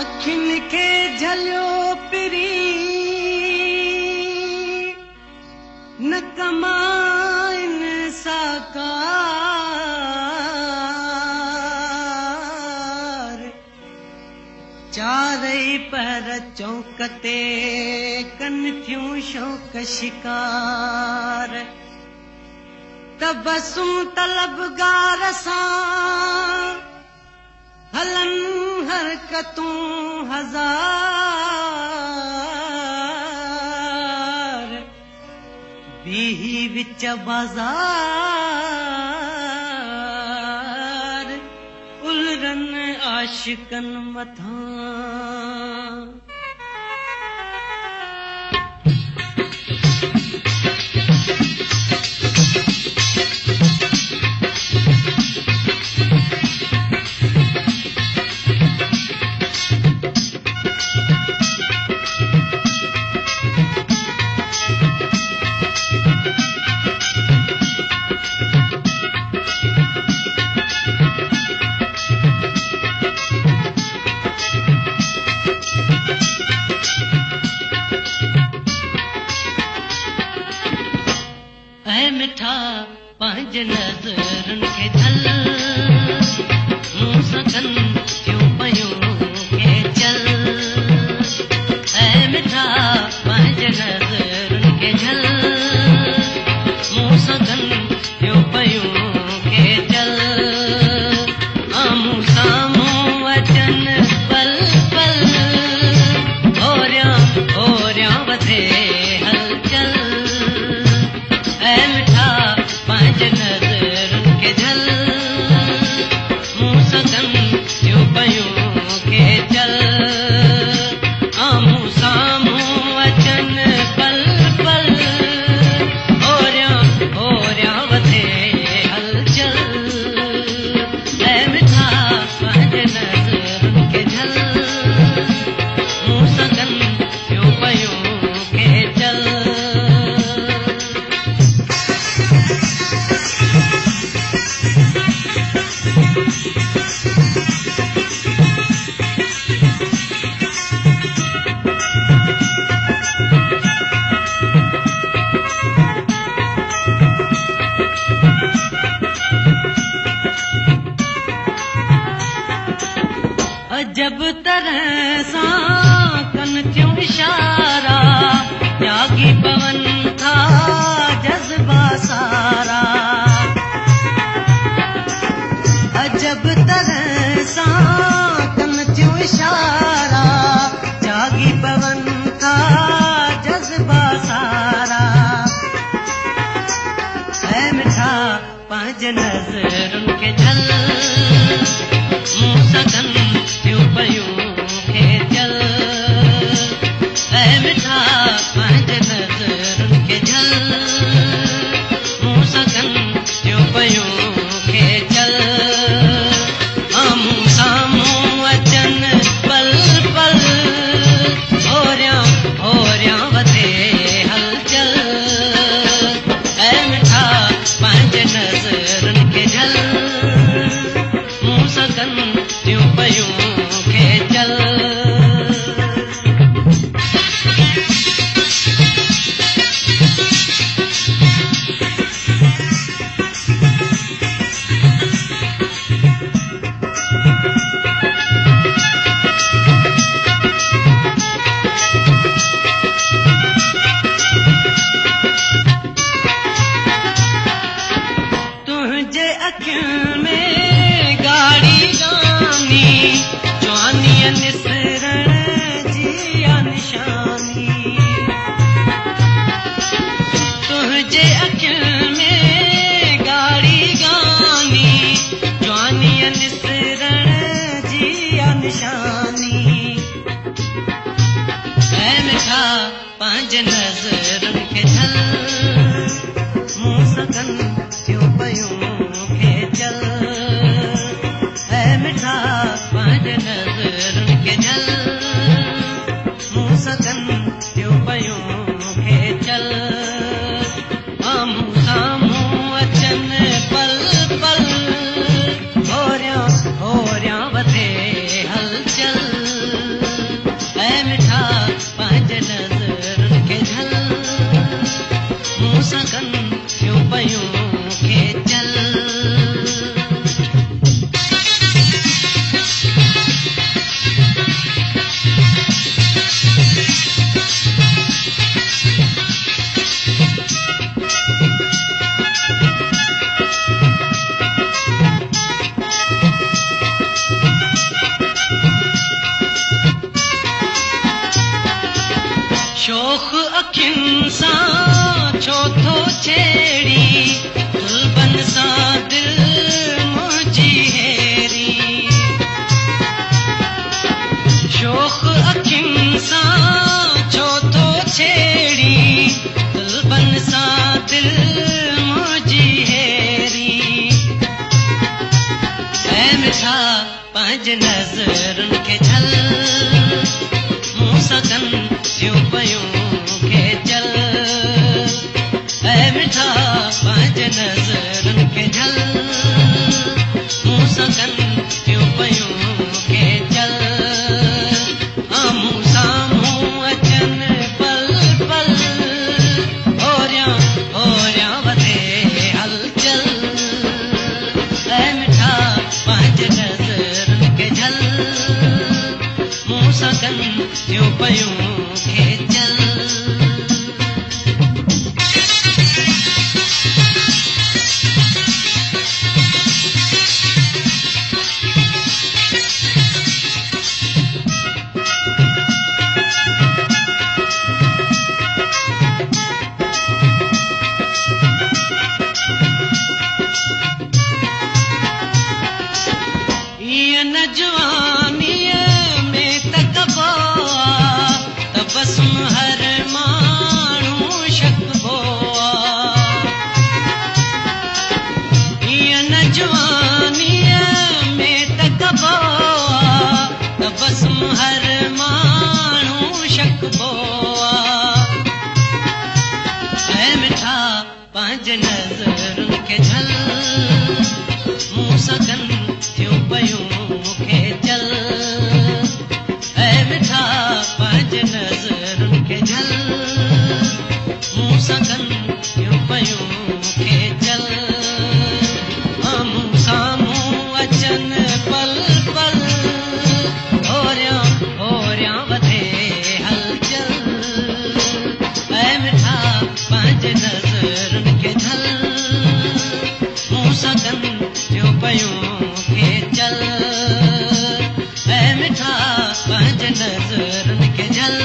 अखियुनि खे झलियो पिरी न कमाइनि साकार चारई पर चौक ते कनि थियूं शौक़ शिकार तबसूं तलबगार सां हलनि हरकतूं हज़ार बीही विच बाज़ार उलरनि आशिकनि मथां मिठा पंहिंज नज़रनि खे झल मूं सां कनि थियूं पयूं खे चल ऐ मिठा पंहिंज नज़रनि खे झल मूं सां कनि थियूं पयूं खे चल आम्हूं साम्हूं अचनि पल पल होरियां होरियां वधे हलचल ऐ मिठा पंहिंज नज़रनि खे झल मूं सां कनि थियूं पयूं खे चल आम्हूं साम्हूं अचनि पल पल होरियां होरियां वधे हलचल ऐ मिठा पंहिंज नज़रनि खे झल मूं सां कनि थियूं पयूं खे चल अजब तरह सां कनि थियूं इशारा जागी पवन था जज़्बा सारा अजब तरह सां कनि थियूं इशारा जागी पवन था जज़्बा सारा ऐ मिठा पंहिंज नज़रनि खे झल मूं सां कनि थियूं पयूं खे चल ऐ मिठा पंहिंज नज़रनि खे झल मूं सां कनि थियूं पयूं खे चल आम्हूं साम्हूं अचनि पल पल होरियां होरियां वधे हलचल ऐ मिठा पंहिंज नज़रनि खे झल मूं सां कनि थियूं पयूं खे चल तुंहिंजे अखियुनि में गाड़ी गानी जवानीअ निसरण जी निशानी तुंहिंजे अखियुनि में गाड़ी गानी जवानीअ निसरण जी निशानी ऐ मिठा पंहिंज नज़रनि खे झल मूं सां कनि थियूं पयूं खे चल ऐ मिठा पंहिंज नज़रनि खे झल मूं सां कनि थियूं पयूं खे चल आम्हूं साम्हूं अचनि पल पल होरियां होरियां वधे हलचल पंहिंज नज़रुनि खे झल मूं सां कनि थियूं पयूं खे चल ऐ मिठा पंहिंज नज़रुनि खे झल मूं सां कनि थियूं पयूं खे चल आम्हूं साम्हूं अचनि पल पल होरियां होरियां वधे हलचल ऐ मिठा पंहिंज नज़रुनि खे झल मूं सां कनि थियूं पयूं खे चल ईअं न जवानीअ में त कबो आहे त बसि हर माण्हू शकबो आहे ईअं न जवानीअ में त कबो आहे त बसि हर माण्हू शकबो आहे ऐ मिठा पंहिंज नज़रुनि खे झल मूं सां कनि थियूं पयूं खे चल ऐ मिठा पंहिंज नज़रुनि खे झल मूं सां कनि थियूं पयूं खे चल आम्हूं साम्हूं अचनि पल पल होरियां होरियां वधे हलचल ऐ मिठा पंहिंज नज़रुनि खे झल मूं सां कनि थियूं पयूं खे चल ऐ मिठा पंहिंज नज़रुनि खे झल